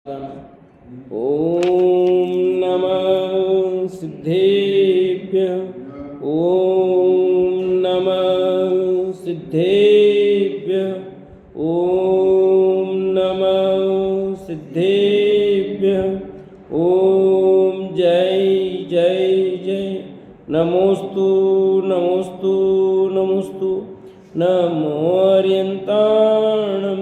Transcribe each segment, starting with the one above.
ओम नमः सिद्धेभ्यः। ओम नमः सिद्धेभ्यः। ओम नमः सिद्धेभ्यः। ओम जय जय जय। नमोस्तु नमोस्तु नमोस्तु। नमो अर्यन्ताणं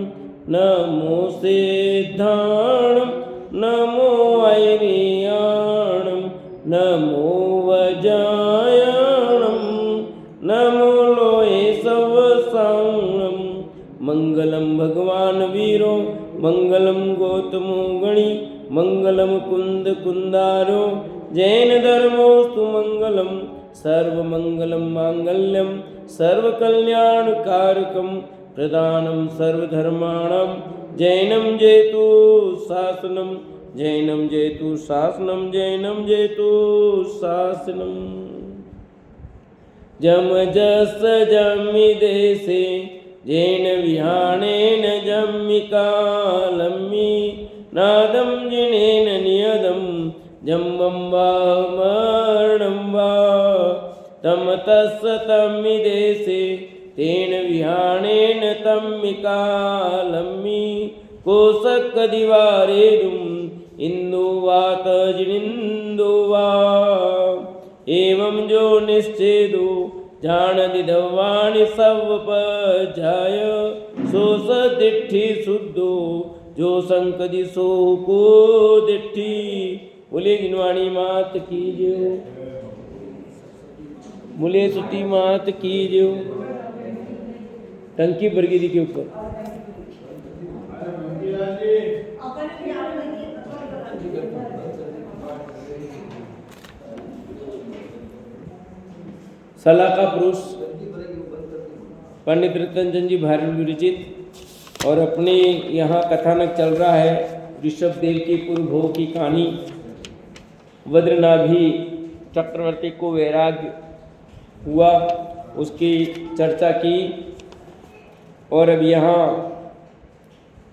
नमो सिद्धाणं नमो ऐरियाणं नमो वजायाणं नमो लोये सवसाणं। मंगलम भगवान वीरो मंगलम गौतमो गणी मंगलम कुंद कुंदारो जैन धर्मोस्तु मंगलम सर्वमंगलम मांगल्यम सर्वकल्याणकारकम प्रदानं सर्वधर्माणां जैनं जेतु शासनं जैनं जेतु शासनं जैनं जेतु शासनं। जमजस जम्मि देशे जैन विहाणेन जम्मिकालम्मि नादं जिनेन नियदं जम्बं वा मरणं वा तमतस्स तम्मि देशे तेन विहाणेन तम्मिकालम्मि कोशकदिवारेदुम् इंदु वात जिनिंदु वा। एवं जो निश्चेदो जानदिदवाणि सवपजाय सोस दिट्ठि शुद्धो जो संकदि सो को दिट्ठि। बोले जिनवाणी मात की जो बोले सुती मात की जो। टंकी भर गई थी के ऊपर। सलाह का पुरुष पंडित रतनचंद जी भारत विरचित और अपने यहाँ कथानक चल रहा है ऋषभदेव की पूर्व भोग की कहानी। वज्रनाभि चक्रवर्ती को वैराग्य हुआ उसकी चर्चा की। और अब यहाँ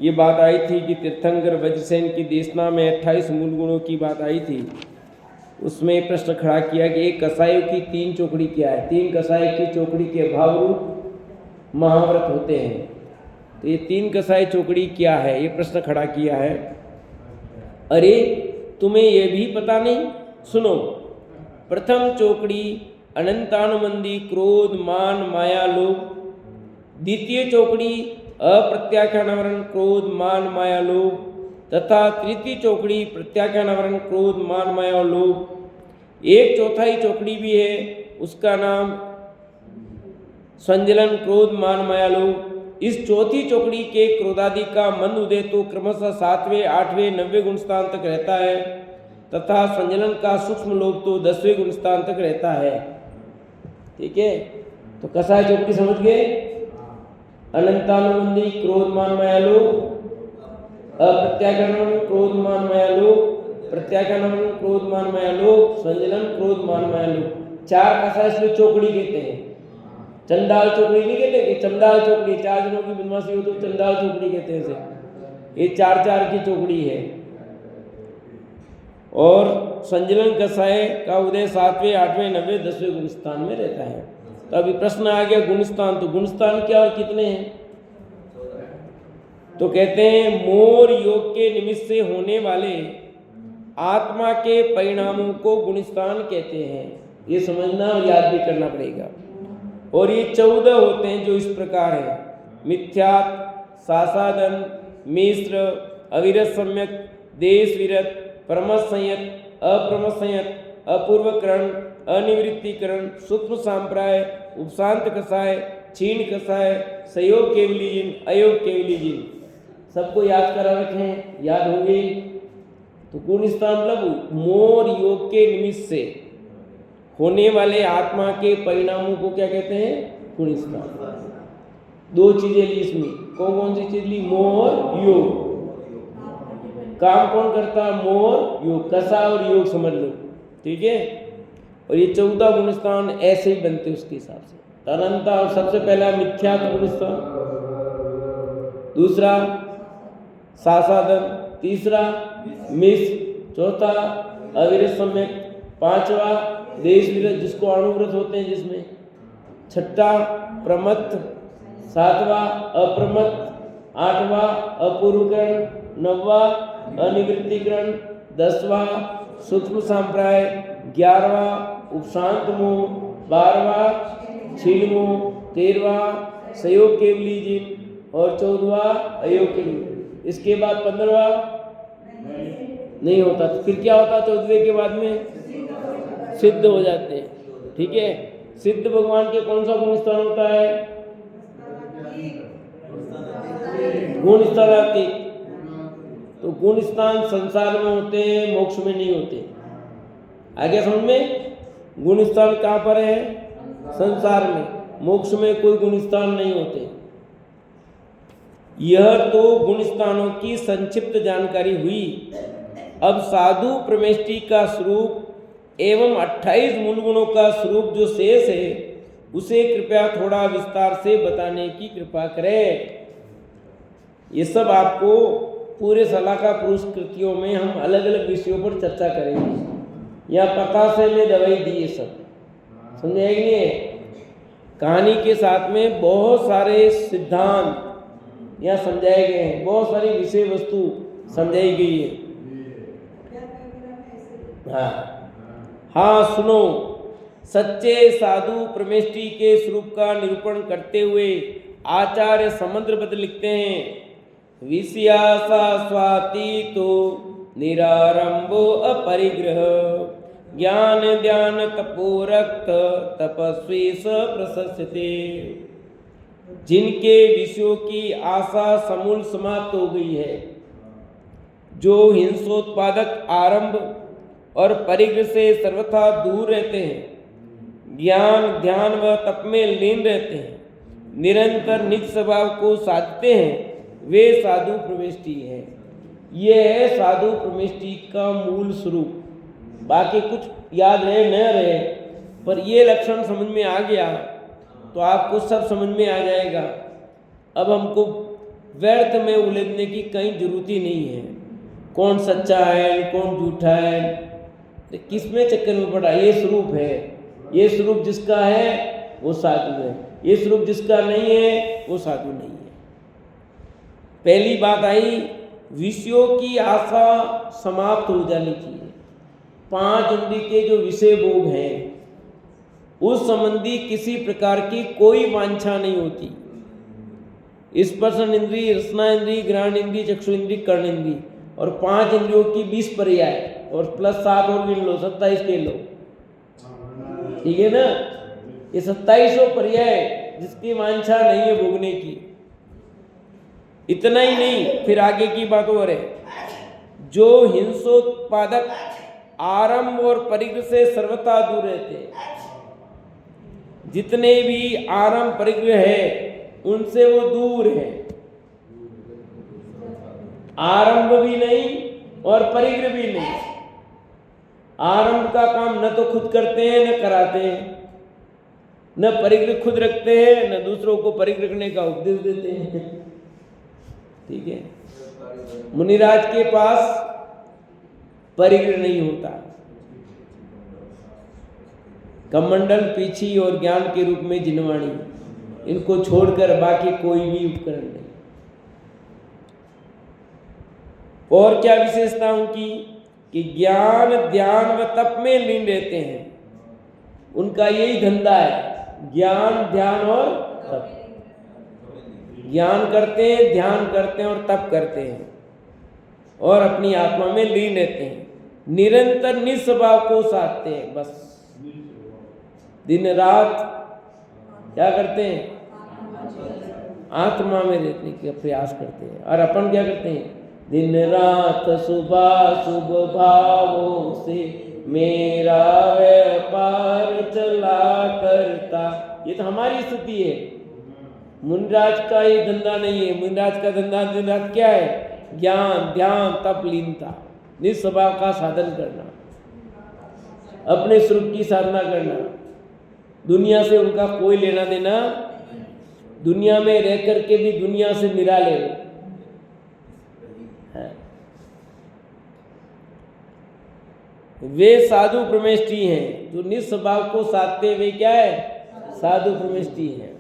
ये बात आई थी कि तीर्थंकर वज्रसेन की देशना में 28 मूल गुणों की बात आई थी। उसमें प्रश्न खड़ा किया कि एक कसाई की 3 चौकड़ी क्या है। 3 कसाई की चौकड़ी के भाव रूप महाव्रत होते हैं। तो ये 3 कसाई चौकड़ी क्या है ये प्रश्न खड़ा किया है। अरे तुम्हें ये भी पता नहीं, सुनो। प्रथम चौकड़ी अनंतानुबंधी क्रोध मान माया लोभ। द्वितीय चौकड़ी अप्रत्याख्यानावरण क्रोध मान माया लोभ तथा तृतीय चौकड़ी प्रत्याख्यानावरण क्रोध मान माया लोभ। एक चौथाई चौकड़ी भी है उसका नाम संजलन क्रोध मान माया लोभ। इस चौथी चौकड़ी के क्रोधादि का मंद उदय तो क्रमशः 7वें 8वें 9वें गुण स्थान तक रहता है तथा संजलन का सूक्ष्म लोभ तो 10वें गुण स्थान तक रहता है। ठीक है, तो कसाई चौकड़ी समझ गए। अनंतानुबंधी क्रोध मान माया लोभ, अप्रत्याख्यानावरण क्रोध मान माया लोभ, प्रत्याख्यानावरण क्रोध मान माया लोभ, संजलन क्रोध मान माया लोभ। 4 कसाई इसलिए चौकड़ी कहते हैं। चंडाल चौकड़ी नहीं कहते कि चंडाल चौकड़ी 4 जनों की बदमाशी हो तो चंडाल चौकड़ी कहते हैं इसे। ये 4-4 की चौकड़ी है। और संजलन कसाई का उदय 7वें 8वें 9वें 10वें गुण स्थान में रहता है। तो अभी प्रश्न आ गया गुणस्थान। तो गुणस्थान क्या और कितने हैं? तो कहते हैं मोर योग के निमित्त से होने वाले आत्मा के परिणामों को गुणस्थान कहते हैं। ये समझना और याद भी करना पड़ेगा। और ये 14 होते हैं जो इस प्रकार है। मिथ्यात्, सासादन, मिश्र, अविरत सम्यक, देश विरत, परमत संयत, अप्रमत संयत, अपूर्वकरण, अनिवृत्तिकरण, सूक्ष्म सांप्राय, उपशांत कसाय, क्षीण कसाय, सहयोग केवली जिन, अयोग केवली जिन। सबको याद करा रखें, याद होंगे। तो गुण स्थान मतलब मोर योग के निमित्त से होने वाले आत्मा के परिणामों को क्या कहते हैं? गुण स्थान। 2 चीजें ली इसमें। कौन कौन सी चीज ली? मोर योग। काम कौन करता है? मोर योग। कसा और योग समझ लो। ठीक है। और ये 14 गुणस्थान ऐसे ही बनते उसके हिसाब से। अनंता सबसे पहला मिथ्यात्व गुणस्थान, दूसरा सासादन, तीसरा मिस, चौथा अविरत सम्यक, पांचवा देश विरत जिसको अणुव्रत होते हैं जिसमें, छठा प्रमत्त, सातवां अप्रमत्त, आठवां अपूर्वकरण, नौवां अनिवृत्तिकरण, 10वां सूक्ष्म संप्राय, 11वां उपशांत मोह, 12वां छील मोह, 13वां संयोग केवली जिन और 14वां अयोग केवली। इसके बाद 15वां नहीं होता। तो फिर क्या होता? 14वें के बाद में सिद्ध हो जाते हैं। ठीक है, सिद्ध भगवान के कौन सा गुण स्थान होता है? गुण स्थानातीत। तो गुण स्थान संसार में होते हैं, मोक्ष में नहीं होते। आगे समझ में? गुण स्थान कहाँ पर है? संसार में। मोक्ष में कोई गुण स्थान नहीं होते। यह तो गुण स्थानों की संक्षिप्त जानकारी हुई। अब साधु प्रमेष्टि का स्वरूप एवं 28 मूल गुणों का स्वरूप जो शेष है उसे कृपया थोड़ा विस्तार से बताने की कृपा करें। ये सब आपको पूरे सलाका पुरुष कृतियों में हम अलग अलग विषयों पर चर्चा करेंगे। या पता से मैं दवाई दी, ये सब समझाएंगे। कहानी के साथ में बहुत सारे सिद्धांत यहाँ समझाए गए हैं, बहुत सारी विषय वस्तु समझाई गई है। हाँ सुनो, सच्चे साधु प्रमेष्टि के स्वरूप का निरूपण करते हुए आचार्य समुद्रपद लिखते हैं, विषयासा स्वातीतो निरारंभो अपरिग्रह ज्ञान ध्यान तपोरक्त तपस्वी स प्रशस्यते। जिनके विषयों की आशा समूल समाप्त हो गई है, जो हिंसोत्पादक आरंभ और परिग्रह से सर्वथा दूर रहते हैं, ज्ञान ध्यान व तप में लीन रहते हैं, निरंतर निज स्वभाव को साधते हैं, वे साधु प्रमेष्टि है। ये है साधु प्रमेष्टि का मूल स्वरूप। बाकी कुछ याद रहे न रहे, पर ये लक्षण समझ में आ गया तो आपको सब समझ में आ जाएगा। अब हमको व्यर्थ में उलझने की कहीं जरूरत ही नहीं है। कौन सच्चा है, कौन झूठा है, तो किस में चक्कर में पड़ा? ये स्वरूप है। ये स्वरूप जिसका है वो साधु है, ये स्वरूप जिसका नहीं है वो साधु नहीं है। पहली बात आई, विषयों की आशा समाप्त हो जानी चाहिए। 5 इंद्रिय के जो विषय भोग हैं उस संबंधी किसी प्रकार की कोई वांछा नहीं होती। स्पर्शन इंद्रिय, रसना इंद्रिय, घ्राण इंद्रिय, चक्षु इंद्रिय, कर्ण इंद्रिय और 5 इंद्रियों की 20 पर्याय और प्लस 7 और गिन लो, 27 के लो। ठीक है ना? ये 27 पर्याय जिसकी वांछा नहीं है भोगने की। इतना ही नहीं, फिर आगे की बात और है, जो हिंसोत्पादक आरंभ और परिग्रह से सर्वथा दूर रहते हैं। जितने भी आरंभ परिग्रह है उनसे वो दूर है। आरंभ भी नहीं और परिग्रह भी नहीं। आरंभ का काम न तो खुद करते हैं न कराते हैं, न परिग्रह खुद रखते हैं न दूसरों को परिग्रह रखने का उपदेश देते हैं। ठीक है, मुनिराज के पास परिग्रह नहीं होता। कमंडल, पीछी और ज्ञान के रूप में जिनवाणी, इनको छोड़कर बाकी कोई भी उपकरण नहीं। और क्या विशेषता उनकी? कि ज्ञान ध्यान व तप में लीन रहते हैं। उनका यही धंधा है, ज्ञान ध्यान और तप। ज्ञान करते हैं, ध्यान करते हैं और तप करते हैं और अपनी आत्मा में लीन रहते हैं। निरंतर निस्वभाव को साधते हैं। बस दिन रात क्या करते हैं? आत्मा में रहने का प्रयास करते हैं। और अपन क्या करते हैं? दिन रात सुबह शुभ भावों से मेरा व्यापार चला करता। ये तो हमारी स्थिति है। मुनिराज का ये धंधा नहीं है। मुनिराज का धंधा दिन रात क्या है? ज्ञान ध्यान तप लीनता, निस्वभाव का साधन करना, अपने स्वरूप की साधना करना। दुनिया से उनका कोई लेना देना, दुनिया में रह करके भी दुनिया से निराले है। वे साधु प्रमेष्टि हैं। जो निस्वभाव को साधते वे क्या है? साधु प्रमेष्टि हैं।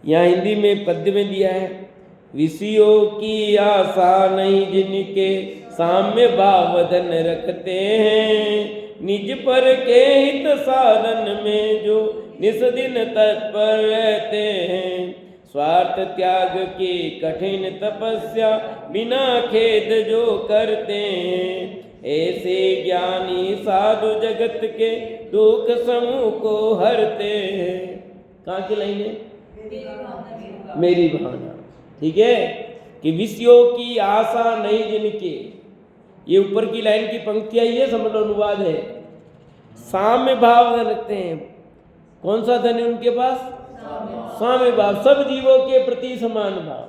यहाँ हिंदी में पद्य में दिया है, विषयों की आशा नहीं जिनके साम्य भाव धन रखते हैं, निज पर के हित साधन में जो निस दिन तत्पर रहते हैं, स्वार्थ त्याग की कठिन तपस्या बिना खेद जो करते हैं, ऐसे ज्ञानी साधु जगत के दुख समूह को हरते हैं। कहाँ की लाइन है? मेरी भावना। ठीक है, कि विषयों की आशा नहीं जिनके, ये ऊपर की लाइन की पंक्ति आई है, समझ लो अनुवाद है। साम्य भाव रखते हैं। कौन सा धन है उनके पास? साम्य भाव। सब जीवों के प्रति समान भाव,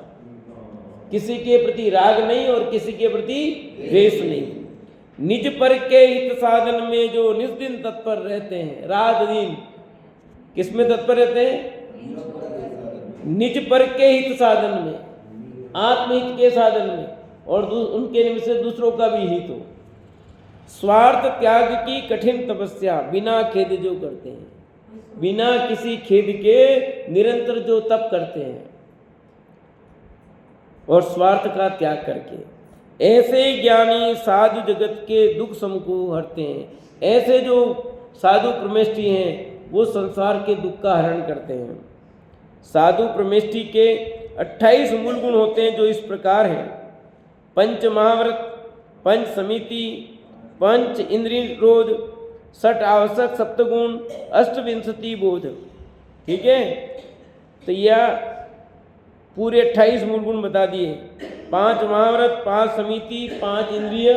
किसी के प्रति राग नहीं और किसी के प्रति द्वेष नहीं। निज पर के हित साधन में जो निज दिन तत्पर रहते हैं, रात दिन किसमें तत्पर रहते हैं? निज पर के हित साधन में, आत्महित के साधन में, और उनके निमित्त से दूसरों का भी हित हो। स्वार्थ त्याग की कठिन तपस्या बिना खेद जो करते हैं, बिना किसी खेद के निरंतर जो तप करते हैं और स्वार्थ का त्याग करके, ऐसे ज्ञानी साधु जगत के दुख सम को हरते हैं। ऐसे जो साधु प्रमेष्टि हैं वो संसार के दुख का हरण करते हैं। साधु प्रमेष्टि के 28 मूल गुण होते हैं जो इस प्रकार हैं: पंच महाव्रत, पंच समिति, पंच इंद्रिय रोध, 6 आवश्यक सप्तगुण, अष्टविंशति बोध। ठीक है, तो यह पूरे 28 मूल गुण बता दिए। 5 महाव्रत, 5 समिति, 5 इंद्रिय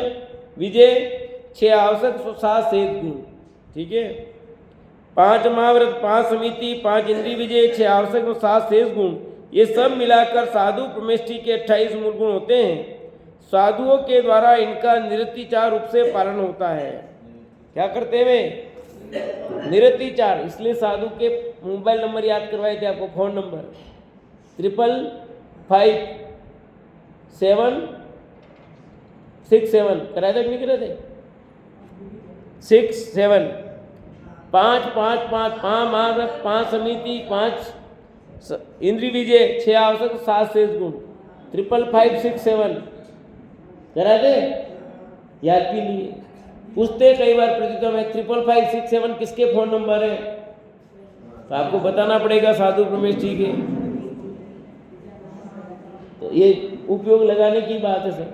विजय, 6 आवश्यक, 7 शेष गुण। ठीक है, 5 महाव्रत, 5 समिति, 5 इंद्रिय विजय, 6 आवश्यक, 7 शेष गुण, ये सब मिलाकर साधु प्रमेष्टि के 28 मूल गुण होते हैं। साधुओं के द्वारा इनका निरतिचार रूप से पालन होता है। क्या करते वे? निरतिचार। इसलिए साधु के मोबाइल नंबर याद करवाए थे आपको, फोन नंबर 555-767 कराए थे कि नहीं कराए थे? 67 5 5 5 5 महाव्रत, 5 समिति, 5 इंद्रिय विजय, 6 आवश्यक, 7 शेष गुण, 555-667 कराए थे? याद भी नहीं है। पूछते कई बार प्रतियोगिता में 555-667 किसके फोन नंबर है, तो आपको बताना पड़ेगा साधु प्रमेष्टि के। तो ये उपयोग लगाने की बात है सर।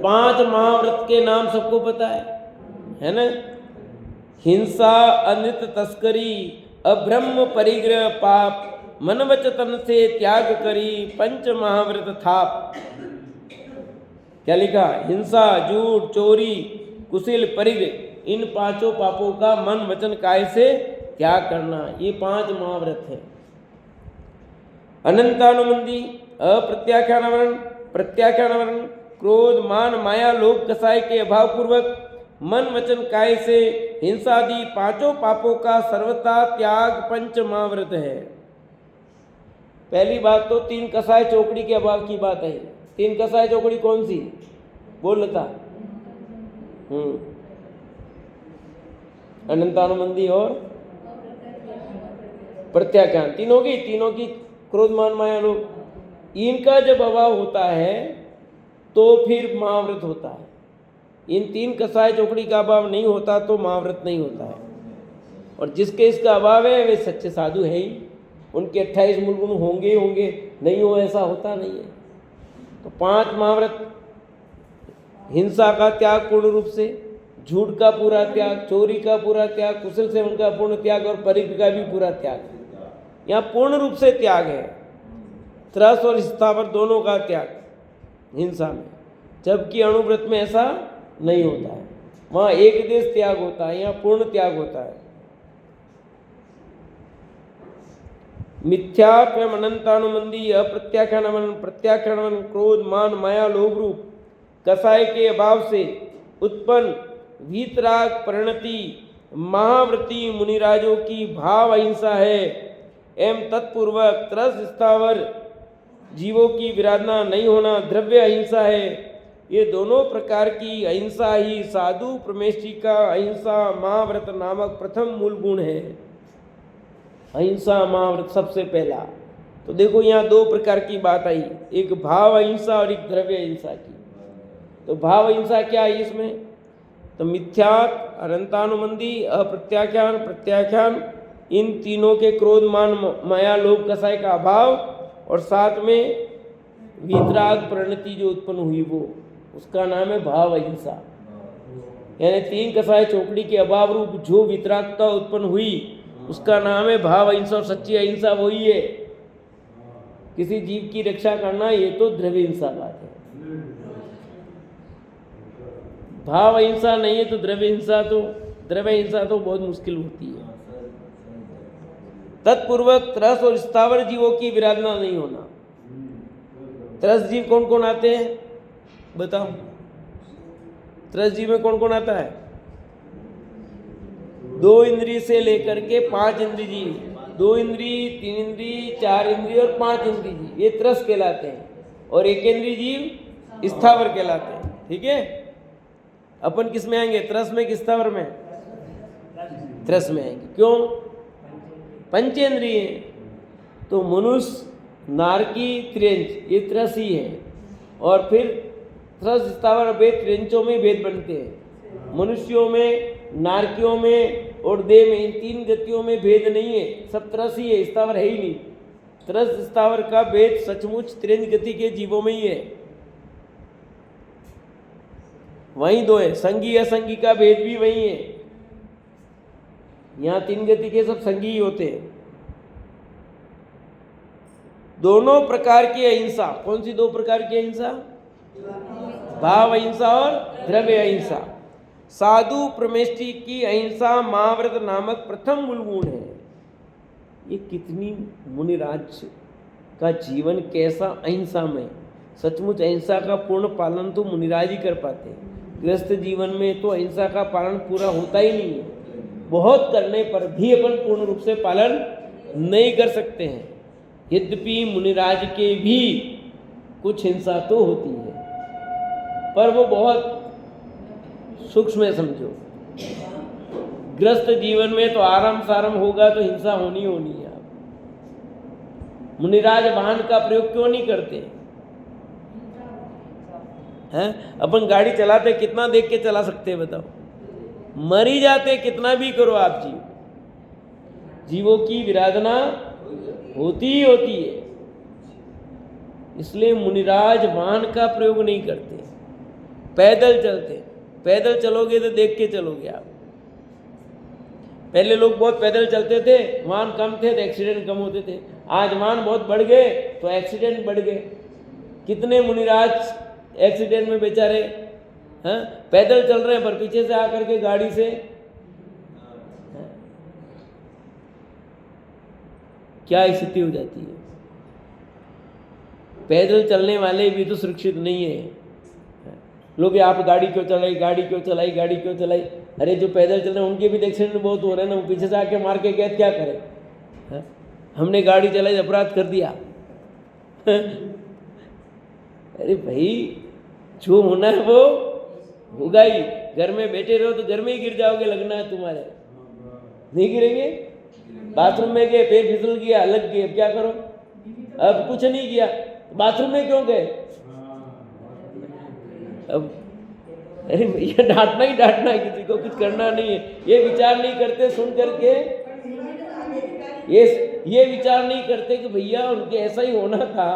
5 महाव्रत के नाम सबको पता है ना? हिंसा, अनृत तस्करी, अब्रह्म परिग्रह, पाप, मन वच तन से त्याग करी, पंच महाव्रत थाप। क्या लिखा? हिंसा, झूठ, चोरी, कुशिल, परिग्रह, इन 5 पापों का मन वचन काय से त्याग करना, ये 5 महाव्रत है। अनंतानुबंधी, अप्रत्याख्यानवरण, प्रत्याख्यानवरण, क्रोध, मान, माया, लोभ, कसाय के अभाव पूर्वक मन वचन काय से हिंसादि 5 पापों का सर्वथा त्याग पंच महाव्रत है। पहली बात तो 3 कसाय चौकड़ी के अभाव की बात है। 3 कसाय चौकड़ी कौन सी? बोलता अनंतानुबंधी और प्रत्याख्यान, तीनों की क्रोध, मान, माया, लोभ, इनका जब अभाव होता है तो फिर महाव्रत होता है। इन 3 कसाय चौकड़ी का अभाव नहीं होता तो महाव्रत नहीं होता है। और जिसके इसका अभाव है वे सच्चे साधु है ही। उनके 28 मूल गुण होंगे नहीं हो ऐसा होता नहीं है। तो 5 महाव्रत: हिंसा का त्याग पूर्ण रूप से, झूठ का पूरा त्याग, चोरी का पूरा त्याग, कुशल सेवन का पूर्ण त्याग और परिग्रह का भी पूरा त्याग। यहाँ पूर्ण रूप से त्याग है। त्रस और स्थावर दोनों का त्याग हिंसा में, जबकि अणुव्रत में ऐसा नहीं होता है। वहाँ एक देश त्याग होता है, यहाँ पूर्ण त्याग होता है। मिथ्यात्व, अनंतानुबंधी, अप्रत्याख्यानवन, प्रत्याख्यानवन, क्रोध, मान, माया, लोभ रूप कसाय के अभाव से उत्पन्न वीतराग परिणति महाव्रती मुनिराजों की भाव अहिंसा है एवं तत्पूर्वक त्रस स्थावर जीवों की विराधना नहीं होना द्रव्य अहिंसा है। ये दोनों प्रकार की अहिंसा ही साधु प्रमेश जी का अहिंसा महाव्रत नामक प्रथम मूल गुण है। अहिंसा महाव्रत सबसे पहला। तो देखो यहाँ दो प्रकार की बात आई, एक भाव अहिंसा और एक द्रव्य अहिंसा की। तो भाव अहिंसा क्या है इसमें? तो मिथ्यात, अनंतानुबंधी, अप्रत्याख्यान, प्रत्याख्यान, इन तीनों के क्रोध मान माया लोभ कसाय का अभाव, और साथ में वीतराग प्रणति जो उत्पन्न हुई वो, उसका नाम है भाव अहिंसा। यानी तीन कसाय चौकड़ी के अभाव रूप जो वितरागता उत्पन्न हुई उसका नाम है भाव अहिंसा। और सच्ची अहिंसा वही है, किसी जीव की रक्षा करना, ये तो द्रव्य हिंसा बात है। भाव अहिंसा नहीं है तो द्रव्य हिंसा तो बहुत मुश्किल होती है। तत्पूर्वक त्रस और स्थावर जीवों की विराधना नहीं होना। त्रस जीव कौन कौन आते हैं बताओ? त्रस जीव में कौन कौन आता है? 2 इंद्रिय से लेकर के 5 इंद्रिय जीव, 2 इंद्रिय, 3 इंद्रिय, 4 इंद्रिय और 5 इंद्रिय जीव, ये त्रस कहलाते हैं। और 1 इंद्रिय जीव स्थावर कहलाते हैं। ठीक है, अपन किस में आएंगे? त्रस में कि स्थावर में? त्रस में आएंगे। क्यों? पंचेंद्रिय है तो मनुष्य, नारकी, त्रियंच ये त्रस ही है। और फिर त्रस, स्थावर और भेद, त्रियंचों में भेद बनते हैं। मनुष्यों में, नारकियों में और देह में, इन 3 गतियों में भेद नहीं है, सब त्रस ही है, स्थावर है ही नहीं। त्रस स्थावर का भेद सचमुच त्रियंच गति के जीवों में ही है, वहीं 2 है। संगी असंगी का भेद भी वही है। यहाँ 3 गति के सब संगी ही होते हैं। दोनों प्रकार की अहिंसा, कौन सी 2 प्रकार की अहिंसा? भाव अहिंसा और द्रव्य अहिंसा। साधु प्रमेष्टि की अहिंसा महाव्रत नामक प्रथम मूल गुण है। ये कितनी मुनिराज का जीवन कैसा अहिंसा में, सचमुच अहिंसा का पूर्ण पालन तो मुनिराज ही कर पाते हैं। गृहस्थ जीवन में तो अहिंसा का पालन पूरा होता ही नहीं है। बहुत करने पर भी अपन पूर्ण रूप से पालन नहीं कर सकते हैं। यद्यपि मुनिराज के भी कुछ हिंसा तो होती है, पर वो बहुत सूक्ष्म है समझो। गृहस्थ जीवन में तो आराम साराम होगा तो हिंसा होनी होनी है। मुनिराज वाहन का प्रयोग क्यों नहीं करते हैं? अपन गाड़ी चलाते कितना देख के चला सकते हैं बताओ? मर ही जाते कितना भी करो आप। जीवों की विराधना होती ही होती है। इसलिए मुनिराज वाहन का प्रयोग नहीं करते, पैदल चलते। पैदल चलोगे तो देख के चलोगे आप। पहले लोग बहुत पैदल चलते थे, वाहन कम थे तो एक्सीडेंट कम होते थे। आज वाहन बहुत बढ़ गए तो एक्सीडेंट बढ़ गए। कितने मुनिराज एक्सीडेंट में बेचारे पैदल चल रहे हैं पर पीछे से आकर के गाड़ी से क्या स्थिति हो जाती है। पैदल चलने वाले भी तो सुरक्षित नहीं है। लोग आप गाड़ी क्यों चलाई, गाड़ी क्यों चलाई, गाड़ी क्यों चलाई? अरे जो पैदल चल रहे हैं उनके भी एक्सीडेंट बहुत हो रहे हैं ना। वो पीछे से आके मार के क्या करें? हमने गाड़ी चलाई, अपराध कर दिया। अरे भाई जो होना है वो होगा ही। घर में बैठे रहो तो घर में ही गिर जाओगे, लगना है तुम्हारे। नहीं गिरेंगे? बाथरूम में गए, पैर फिसल गया, लग गए, अब क्या करो? अब कुछ नहीं किया, बाथरूम में क्यों गए? अब अरे भैया डांटना ही डांटना है, किसी को कुछ करना नहीं है। ये विचार नहीं करते सुन करके, ये विचार नहीं करते कि भैया उनके ऐसा ही होना था,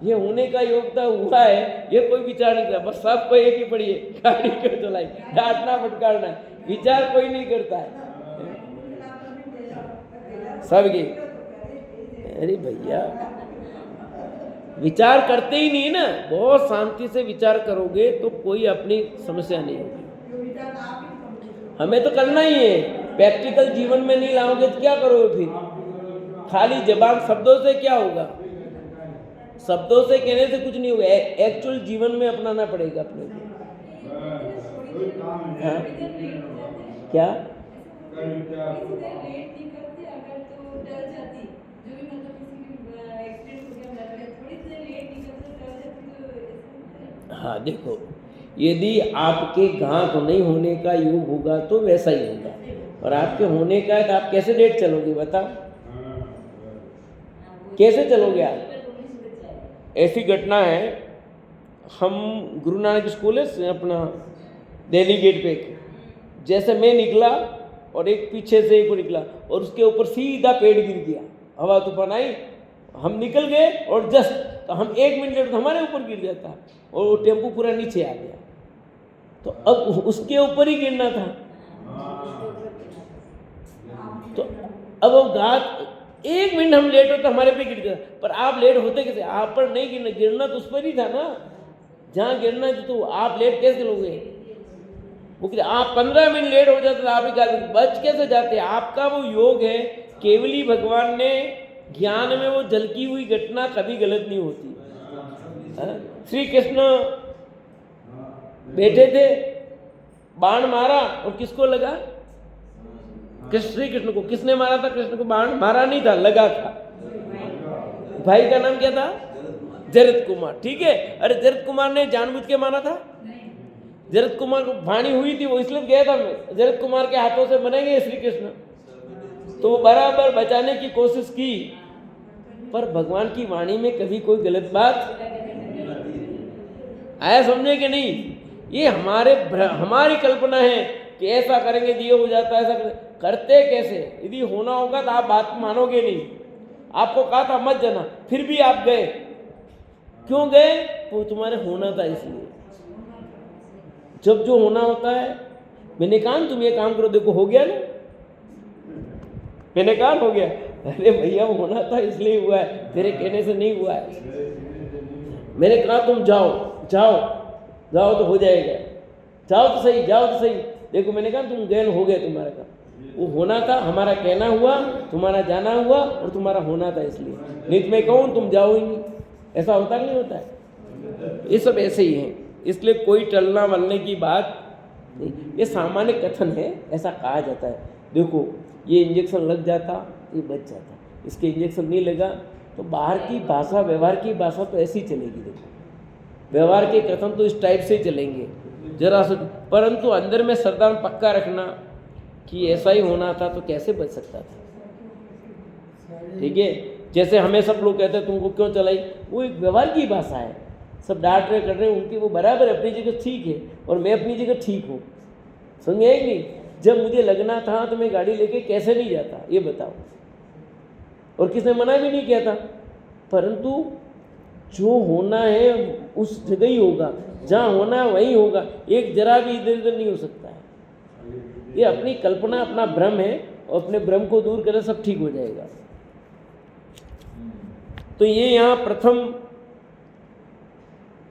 ये होने का योग्यता हुआ है। ये कोई विचार नहीं करता, बस सबको एक ही पड़ी है, गाड़ी क्यों चलाई, डांटना फटकारना है। विचार कोई नहीं करता है सबके। अरे भैया विचार करते ही नहीं ना। बहुत शांति से विचार करोगे तो कोई अपनी समस्या नहीं होगी। हमें तो करना ही है। प्रैक्टिकल जीवन में नहीं लाओगे तो क्या करोगे फिर? खाली जबान शब्दों से क्या होगा? शब्दों से कहने से कुछ नहीं होगा। एक्चुअल जीवन में अपनाना पड़ेगा अपने को। हाँ क्या? हाँ देखो, यदि आपके घात नहीं होने का योग होगा तो वैसा ही होगा, और आपके होने का है तो आप कैसे लेट चलोगे बताओ, कैसे चलोगे आप? ऐसी घटना है, हम गुरु नानक स्कूल है अपना दिल्ली गेट पे, जैसे मैं निकला और एक पीछे से एक निकला और उसके ऊपर सीधा पेड़ गिर गया, हवा तूफान आई, हम निकल गए और जस्ट तो हम 1 मिनट लेट तो हमारे ऊपर गिर जाता और वो टेम्पो पूरा नीचे आ गया। तो अब उसके ऊपर ही गिरना था, तो अब वो घात 1 मिनट हम लेट होते हमारे पे गिर गया, पर आप लेट होते कैसे? आप पर नहीं गिरना, गिरना तो उस पर ही था ना जहाँ गिरना था, तो आप लेट कैसे लोगे? वो आप 15 मिनट लेट हो जाते तो आप ही बच कैसे जाते? आपका वो योग है, केवली भगवान ने ज्ञान में वो झलकी हुई घटना कभी गलत नहीं होती। श्री कृष्ण बैठे थे, बाण मारा और किसको लगा? श्री कृष्ण को। किसने मारा था? कृष्ण को बाण मारा नहीं था, लगा था। भाई का नाम क्या था? जरत कुमार, ठीक है। अरे जरत कुमार ने जानबूझ के मारा था? जरत कुमार को वाणी हुई थी, वो इसलिए गया था जरत कुमार के हाथों से बनेंगे श्री कृष्ण, तो वो बराबर बचाने की कोशिश की, पर भगवान की वाणी में कभी कोई गलत बात आया, समझे कि नहीं? ये हमारी कल्पना है कि ऐसा करेंगे तो ये हो जाता है, ऐसा करते कैसे? यदि होना होगा तो आप बात मानोगे नहीं। आपको कहा था मत जाना, फिर भी आप गए। क्यों गए? वो तुम्हारे होना था इसलिए। जब जो होना होता है, मैंने कहा तुम ये काम करो, देखो हो गया ना, मैंने कहा हो गया। अरे भैया वो होना था इसलिए हुआ है, तेरे कहने से नहीं हुआ है। मैंने कहा तुम जाओ जाओ जाओ तो हो जाएगा, जाओ तो सही, जाओ तो सही। देखो मैंने कहा तुम गए, हो गया तुम्हारा काम। वो होना था, हमारा कहना हुआ, तुम्हारा जाना हुआ, और तुम्हारा होना था इसलिए। नहीं तो मैं कहूँ तुम जाओ ही नहीं, ऐसा होता नहीं होता है। ये सब ऐसे ही है, इसलिए कोई टलना वलने की बात नहीं। ये सामान्य कथन है, ऐसा कहा जाता है। देखो ये इंजेक्शन लग जाता, ये बच जाता, इसके इंजेक्शन नहीं लगा तो बाहर की भाषा, व्यवहार की भाषा तो ऐसी चलेगी। देखो व्यवहार के कथन तो इस टाइप से चलेंगे जरा सा, परंतु अंदर में श्रद्धा में पक्का रखना कि ऐसा ही होना था तो कैसे बच सकता था। ठीक है, जैसे हमें सब लोग कहते हैं तुमको क्यों चलाई, वो एक व्यवहार की भाषा है। सब डांट रहे कर रहे हैं, उनकी वो बराबर अपनी जगह ठीक है और मैं अपनी जगह ठीक हूँ, समझे कि नहीं? जब मुझे लगना था तो मैं गाड़ी लेके कैसे नहीं जाता, ये बताओ, और किसने मना भी नहीं किया था। परंतु जो होना है उस जगह ही होगा, जहाँ होना है वहीं होगा, एक जरा भी इधर उधर नहीं हो सकता है। ये अपनी कल्पना, अपना भ्रम है, और अपने भ्रम को दूर करें सब ठीक हो जाएगा। तो ये यहाँ प्रथम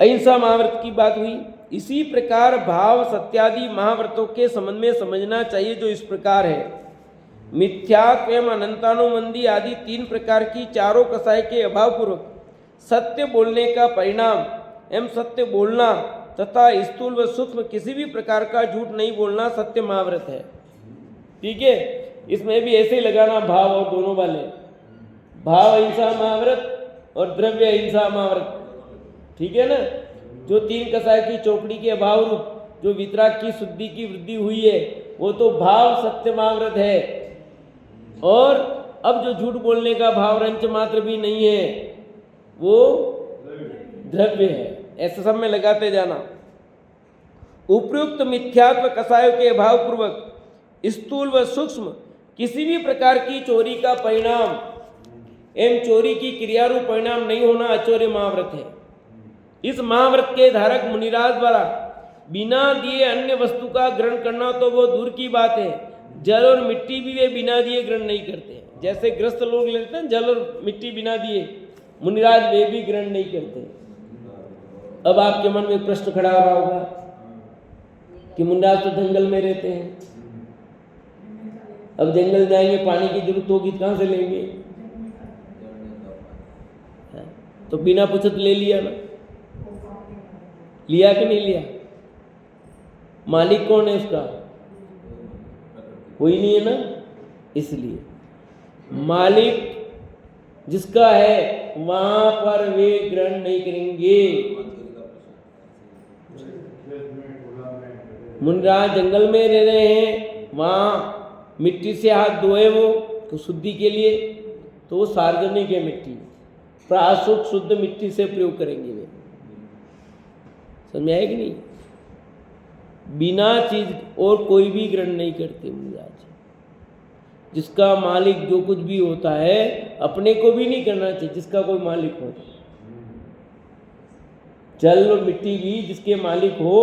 अहिंसा महाव्रत की बात हुई। इसी प्रकार भाव सत्यादि महाव्रतों के संबंध में समझना चाहिए, जो इस प्रकार है। मिथ्यात्व एवं अनंतानुबंधी आदि 3 प्रकार की चारों कसाय के अभाव पूर्वक सत्य बोलने का परिणाम एवं सत्य बोलना तथा स्थूल व सूक्ष्म किसी भी प्रकार का झूठ नहीं बोलना सत्य महाव्रत है। ठीक है, इसमें भी ऐसे ही लगाना भाव और दोनों वाले, भाव अहिंसा महाव्रत और द्रव्य अहिंसा महाव्रत। ठीक है ना, जो 3 कसाय की चौकड़ी के अभाव रूप जो वितराग की शुद्धि की वृद्धि हुई है वो तो भाव सत्य महाव्रत है, और अब जो झूठ बोलने का भाव रंच मात्र भी नहीं है वो द्रव्य है। ऐसे सब में लगाते जाना। उपयुक्त मिथ्यात्व कसायों के अभाव पूर्वक स्थूल व सूक्ष्म किसी भी प्रकार की चोरी का परिणाम एवं चोरी की क्रियारूप परिणाम नहीं होना अचौर्य महाव्रत है। इस महाव्रत के धारक मुनिराज द्वारा बिना दिए अन्य वस्तु का ग्रहण करना तो वो दूर की बात है, जल और मिट्टी भी वे बिना दिए ग्रहण नहीं करते। जैसे ग्रस्त लोग लेते हैं जल और मिट्टी बिना दिए, मुनिराज वे भी ग्रहण नहीं करते। अब आपके मन में प्रश्न खड़ा हो रहा होगा कि मुनिराज तो जंगल में रहते हैं, अब जंगल जाएंगे पानी की जरूरत होगी कहाँ से लेंगे? तो बिना पूछे ले लिया ना, लिया कि नहीं लिया? मालिक कौन है उसका? कोई नहीं है ना, इसलिए मालिक जिसका है वहां पर वे ग्रहण नहीं करेंगे। मुनिराज जंगल में रह रहे हैं, वहाँ मिट्टी से हाथ धोए वो तो शुद्धि के लिए, तो वो सार्वजनिक है मिट्टी, प्राशुद्ध शुद्ध मिट्टी से प्रयोग करेंगे वे। समझ में आया कि नहीं? बिना चीज और कोई भी ग्रहण नहीं करते मुनिराज। जिसका मालिक जो कुछ भी होता है अपने को भी नहीं करना चाहिए, जिसका कोई मालिक हो। जल और मिट्टी भी जिसके मालिक हो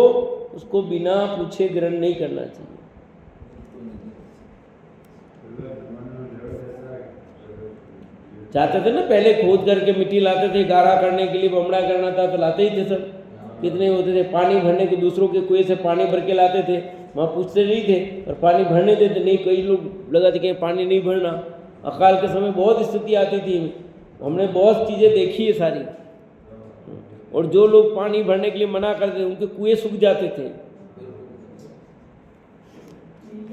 उसको बिना पूछे ग्रहण नहीं करना चाहिए। जाते थे ना पहले, खोद करके मिट्टी लाते थे, गारा करने के लिए बमड़ा करना था तो लाते ही थे सब। कितने होते थे पानी भरने के, दूसरों के कुएं से पानी भर के लाते थे, वहाँ पूछते नहीं थे और पानी भरने देते नहीं। कई लोग लगा थे कि पानी नहीं भरना। अकाल के समय बहुत स्थिति आती थी, हमने बहुत चीज़ें देखी है सारी। और जो लोग पानी भरने के लिए मना करते उनके कुएं सूख जाते थे।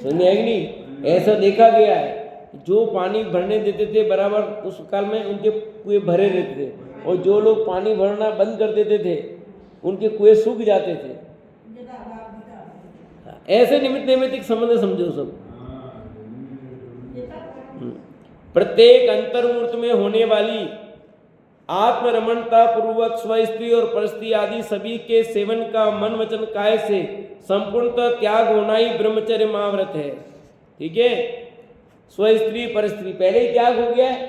समझ में आएगी नहीं? ऐसा देखा गया है, जो पानी भरने देते थे बराबर उस काल में उनके कुएं भरे रहते थे, और जो लोग पानी भरना बंद कर देते थे उनके कुएं सूख जाते थे। ऐसे निमित्त नैमित्तिक संबंध समझो सब। प्रत्येक अंतर्मूर्त में होने वाली आत्मरमणता पूर्वक स्वस्त्री और परस्त्री आदि सभी के सेवन का मन वचन काय से संपूर्णतः त्याग होना ही ब्रह्मचर्य महाव्रत है। ठीक है, स्वस्त्री परस्त्री पहले ही त्याग हो गया है,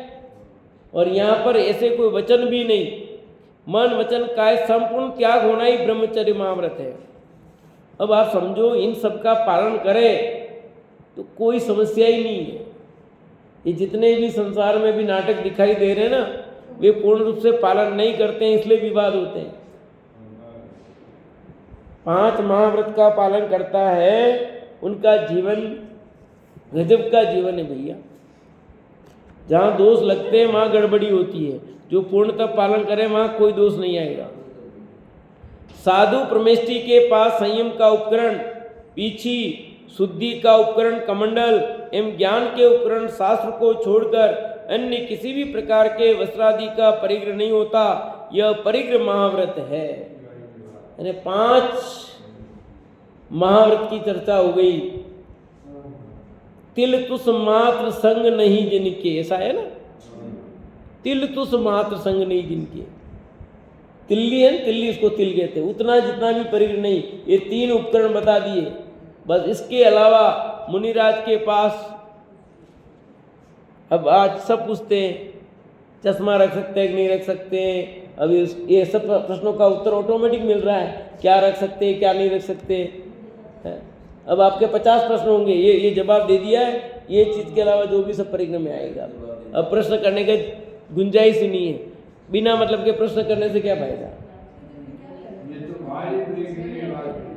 और यहाँ पर ऐसे कोई वचन भी नहीं, मन वचन काय संपूर्ण त्याग होना ही ब्रह्मचर्य महाव्रत है। अब आप समझो, इन सब का पालन करें तो कोई समस्या ही नहीं है। ये जितने भी संसार में भी नाटक दिखाई दे रहे हैं ना, वे पूर्ण रूप से पालन नहीं करते हैं, इसलिए विवाद होते हैं। 5 महाव्रत का पालन करता है, उनका जीवन गजब का जीवन है भैया। जहाँ दोष लगते हैं वहाँ गड़बड़ी होती है, जो पूर्णतः पालन करे वहाँ कोई दोष नहीं आएगा। साधु परमेष्टि के पास संयम का उपकरण पीछी, शुद्धि का उपकरण कमंडल एवं ज्ञान के उपकरण शास्त्र को छोड़कर अन्य किसी भी प्रकार के वस्त्रादि का परिग्रह नहीं होता। यह परिग्रह महाव्रत है। यानी 5 महाव्रत की चर्चा हो गई। तिल तुस मात्र संग नहीं जिनके, ऐसा है ना, तिल तुस मात्र संग नहीं जिनके। तिल्ली है, तिल्ली इसको तिल कहते हैं, उतना जितना भी परिग्रह नहीं। ये 3 उपकरण बता दिए। बस इसके अलावा मुनिराज के पास अब आज सब पूछते हैं चश्मा रख सकते हैं कि नहीं रख सकते हैं। अभी ये सब प्रश्नों का उत्तर ऑटोमेटिक मिल रहा है, क्या रख सकते हैं क्या नहीं रख सकते हैं। अब आपके 50 प्रश्न होंगे, ये जवाब दे दिया है, ये चीज़ के अलावा जो भी सब परिग्रह में आएगा। अब प्रश्न करने का गुंजाइश ही नहीं है, बिना मतलब के प्रश्न करने से क्या फायदा।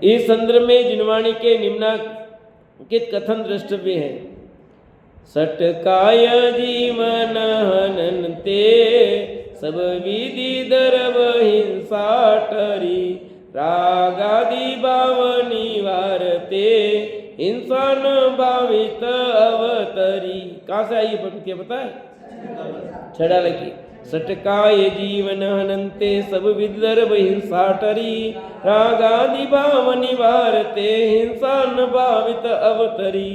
इस संदर्भ में जिनवाणी के निम्नलिखित कथन द्रष्टव्य है। सटकाय जीवन हननते सब विधि दर्भ हिंसा टरी रागादि भाव निवारते हिंसा न भावित अवतरी। कहाँ से आई पंक्ति पता है? छड़ा लगी। सटकाय जीवन हनन्ते सब विदर्भ हिंसा टरी रागादि भाव निवारते हिंसा न भावित अवतरी।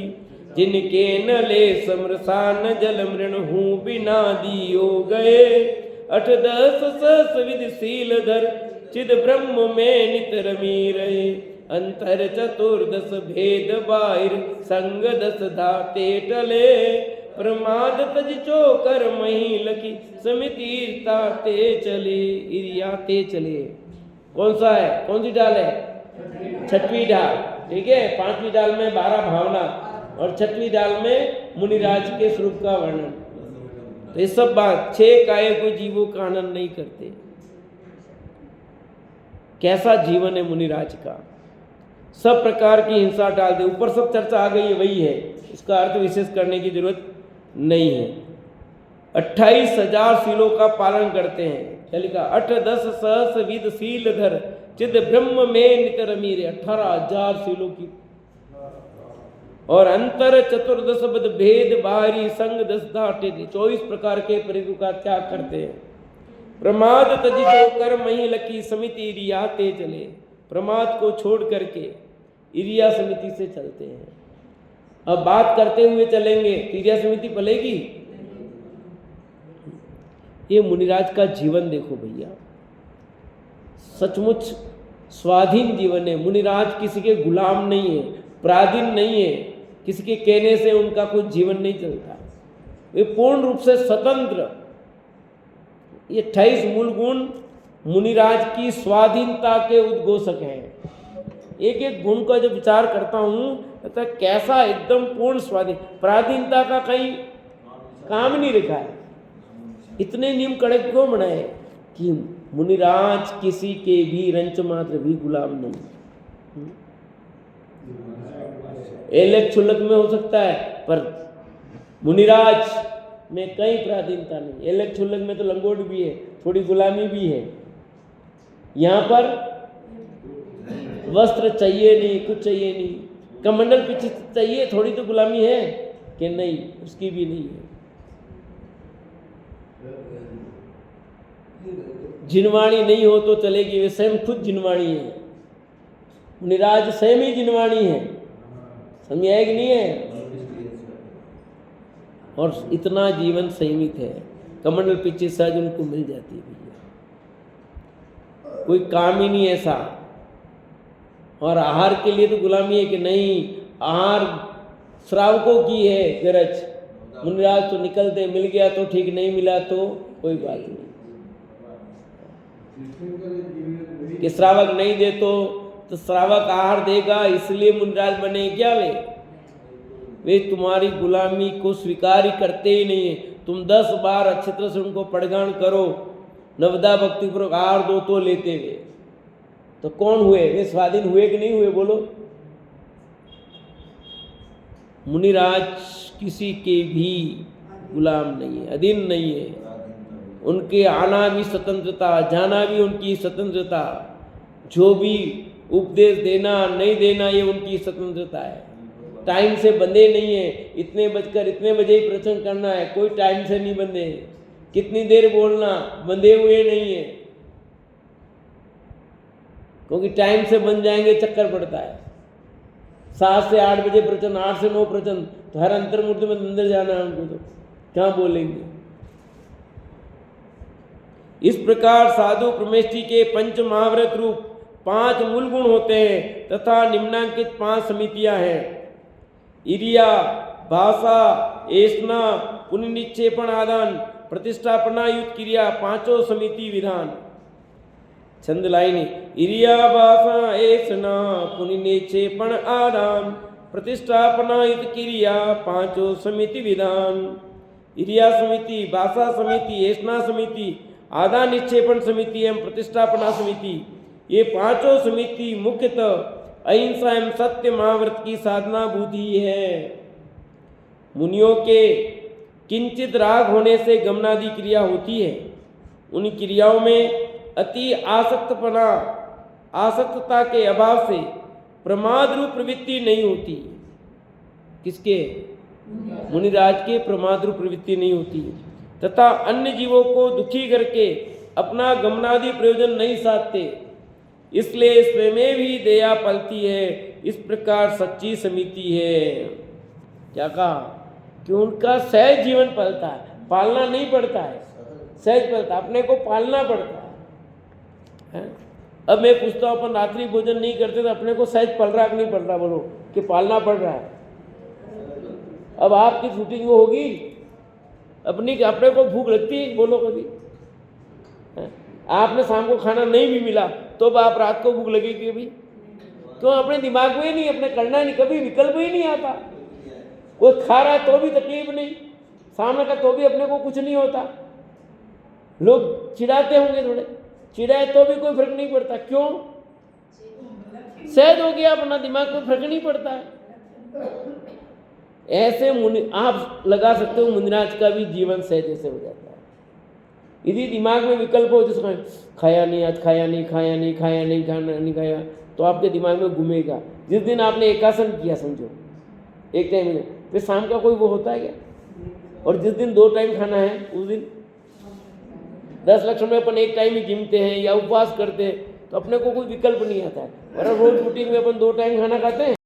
जिनके न ले समरसान जल मृण हूँ बिना दियो गए 8-10 सहस विधिशील धर चिद ब्रह्म में नित रमी रहे। अंतर 14 भेद बाहिर संग 10 धाते टले प्रमाद तज चोकर मही लकी समिति ताते चले इरियाते चले। कौन सा है, कौन सी डाल है? 6वीं डाल। ठीक है, 5वीं डाल में 12 भावना और 6वीं डाल में मुनिराज के स्वरूप का वर्णन। तो ये सब बात 6 काय को जीवों का आनंद नहीं करते। कैसा जीवन है मुनिराज का, सब प्रकार की हिंसा टाल दे। ऊपर सब चर्चा आ गई है, वही है, इसका अर्थ विशेष करने की जरूरत नहीं है। 28,000 शीलों का पालन करते हैं। क्या लिखा? 8-10 सहस विद शील धर चिद ब्रह्म में नित रमी रहे। 18,000 शीलों की। और अंतर 14 बद भेद बाहरी संग 10 धाटे 24 प्रकार के परिग्रह का त्याग करते हैं। प्रमाद तजी जो कर मही लकी समिति रियाते चले। प्रमाद को छोड़ करके इरिया समिति से चलते हैं। अब बात करते हुए चलेंगे, इरिया समिति पलेगी। ये मुनिराज का जीवन देखो भैया, सचमुच स्वाधीन जीवन है। मुनिराज किसी के गुलाम नहीं है, पराधीन नहीं है, किसी के कहने से उनका कोई जीवन नहीं चलता। वे पूर्ण रूप से स्वतंत्र। ये 28 मूल गुण मुनिराज की स्वाधीनता के उद्घोषक हैं। एक एक गुण का जब विचार करता हूँ तो कैसा एकदम पूर्ण स्वाधीन, पराधीनता का कहीं काम नहीं रखा है। इतने नियम कड़क क्यों बनाए कि मुनिराज किसी के भी रंच मात्र भी गुलाम नहीं। एलक छुलक में हो सकता है, पर मुनिराज में कहीं पराधीनता नहीं। एलक छुलक में तो लंगोट भी है, थोड़ी गुलामी भी है। यहाँ पर वस्त्र चाहिए नहीं, कुछ चाहिए नहीं, कमंडल पीछे चाहिए, थोड़ी तो गुलामी है कि नहीं, उसकी भी नहीं है। जिनवाणी नहीं हो तो चलेगी, वे स्वयं खुद जिनवाणी है। मुनिराज स्वयं ही जिनवाणी है, समझ आए कि नहीं है। और इतना जीवन संयमित है, कमंडल पीछे सहज उनको मिल जाती है भैया, कोई काम ही नहीं ऐसा। और आहार के लिए तो गुलामी है कि नहीं, आहार श्रावकों की है गरज। मुनिराज तो निकलते, मिल गया तो ठीक, नहीं मिला तो कोई बात नहीं। कि श्रावक नहीं दे तो श्रावक आहार देगा, इसलिए मुनिराज बने क्या वे तुम्हारी गुलामी को स्वीकार ही करते ही नहीं है। तुम 10 बार अच्छी तरह से उनको पड़गान करो, नवदा भक्तिपूर्वक आहार दो तो लेते वे, तो कौन हुए? वे स्वाधीन हुए कि नहीं हुए? बोलो। मुनिराज किसी के भी गुलाम नहीं है, अधीन नहीं है। उनके आना भी स्वतंत्रता, जाना भी उनकी स्वतंत्रता, जो भी उपदेश देना नहीं देना ये उनकी स्वतंत्रता है। टाइम से बंधे नहीं है, इतने बजकर इतने बजे ही प्रवचन करना है, कोई टाइम से नहीं बंधे। कितनी देर बोलना, बंधे हुए नहीं है, क्योंकि टाइम से बन जाएंगे चक्कर पड़ता है। 7 से 8 बजे प्रवचन, 8 से 9 प्रवचन, तो हर अंतर्मूर्ति में अंदर जाना है उनको, तो क्या बोलेंगे। इस प्रकार साधु प्रमेष्टि के पंच महाव्रत रूप 5 मूल गुण होते हैं तथा निम्नांकित 5 समितियां हैं। इरिया, भाषा, ऐष्णा, पुनिक्षेपण आदान, प्रतिष्ठापना युक्त क्रिया, 5 समिति विधान। छंद लाइने, इरिया, भाषा, ऐष्णा, पुनिक्षेपण आदान, प्रतिष्ठापना युक्त क्रिया, 5 समिति विधान। इरिया समिति, भाषा समिति, ऐष्णा समिति, आदान निक्षेपण समिति एवं प्रतिष्ठापना समिति, ये 5 समिति मुख्यतः अहिंसा एवं सत्य महाव्रत की साधना बुद्धि है। मुनियों के किंचित राग होने से गमनादि क्रिया होती है। उन क्रियाओं में अति आसक्तता के अभाव से प्रमाद रूप प्रवृत्ति नहीं होती। किसके? मुनिराज के प्रमाद रूप प्रवृत्ति नहीं होती, तथा अन्य जीवों को दुखी करके अपना गमनादि प्रयोजन नहीं साधते, इसलिए स्वयं भी दया पलती है। इस प्रकार सच्ची समिति है। क्या कहा? कि उनका सहज जीवन पलता है, पालना नहीं पड़ता है, सहज पलता, अपने को पालना पड़ता है। अब मैं पूछता हूँ, अपन रात्रि भोजन नहीं करते तो अपने को सहज पल रहा कि नहीं पल रहा? बोलो कि पालना पड़ रहा है। अब आपकी शूटिंग वो होगी, अपने को भूख लगती है? बोलो कभी। आपने शाम को खाना नहीं भी मिला तो आप रात को भूख लगेगी भी? क्यों? अपने दिमाग में ही नहीं, अपने करना नहीं, कभी विकल्प ही नहीं आता। कोई खा रहा है तो भी तकलीफ नहीं, सामने का तो भी अपने को कुछ नहीं होता। लोग चिढ़ाते होंगे, थोड़े चिढ़ाए तो भी कोई फर्क नहीं पड़ता। क्यों? सहज हो गया, अपना दिमाग को फर्क नहीं पड़ता है। ऐसे मुनि आप लगा सकते हो, मुनिराज का भी जीवन सहज ऐसे हो जाता है। यदि दिमाग में विकल्प हो, जिसका खाया नहीं, आज खाया नहीं, खाया तो आपके दिमाग में घूमेगा। जिस दिन आपने एकासन किया, समझो एक टाइम में, फिर शाम का कोई वो होता है क्या? और जिस दिन 2 टाइम खाना है, उस दिन 10 लक्षण में अपन एक टाइम ही गिनते हैं या उपवास करते हैं, तो अपने को कोई विकल्प नहीं आता है। और रोज रूटीन में अपन 2 टाइम खाना खाते हैं।